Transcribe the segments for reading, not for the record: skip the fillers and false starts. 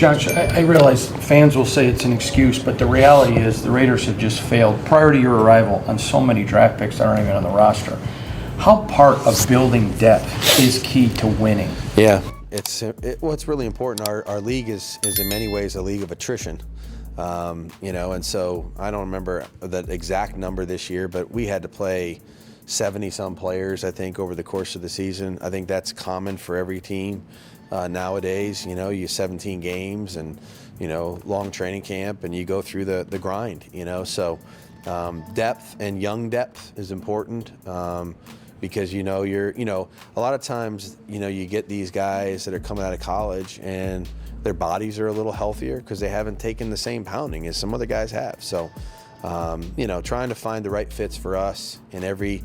Josh, I realize fans will say it's an excuse, but the reality is the Raiders have just failed prior to your arrival on so many draft picks that aren't even on the roster. How part of building depth is key to winning? Yeah, what's really important. Our league is in many ways a league of attrition, and so I don't remember the exact number this year, but we had to play 70-some players, I think, over the course of the season. I think that's common for every team nowadays. You 17 games and long training camp, and you go through the grind. So depth and young depth is important. Because you're a lot of times you get these guys that are coming out of college and their bodies are a little healthier because they haven't taken the same pounding as some other guys have. So trying to find the right fits for us in every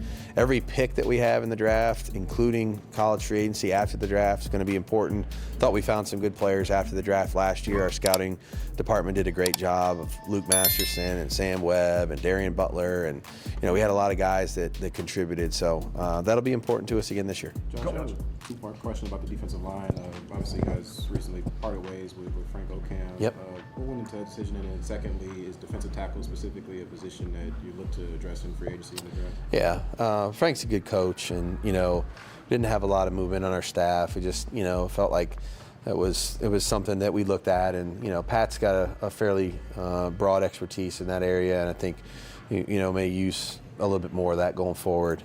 pick that we have in the draft, including college free agency after the draft, is going to be important. Thought we found some good players after the draft last year. Our scouting department did a great job of Luke Masterson and Sam Webb and Darian Butler, and we had a lot of guys that contributed. So that'll be important to us again this year. Josh, I have a two-part question about the defensive line. Obviously, you guys recently parted ways with Frank Ocam. Yep. What went into that decision? And then secondly, is defensive tackle specifically a position that you look to address in free agency in the draft? Yeah, Frank's a good coach, and didn't have a lot of movement on our staff. We just felt like it was something that we looked at, and Pat's got a fairly broad expertise in that area, and I think may use a little bit more of that going forward.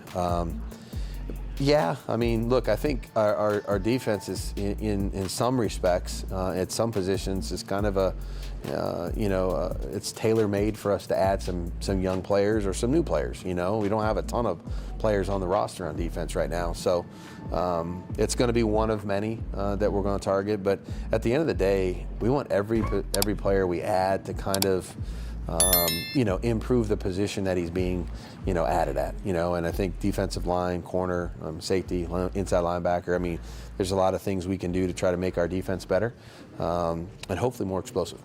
Yeah, I mean, look, I think our defense is in some respects, at some positions, is kind of it's tailor-made for us to add some young players or some new players. We don't have a ton of players on the roster on defense right now, so it's going to be one of many that we're going to target. But at the end of the day, we want every player we add to kind of improve the position that he's being, added at, and I think defensive line, corner, safety, inside linebacker, I mean, there's a lot of things we can do to try to make our defense better, and hopefully more explosive.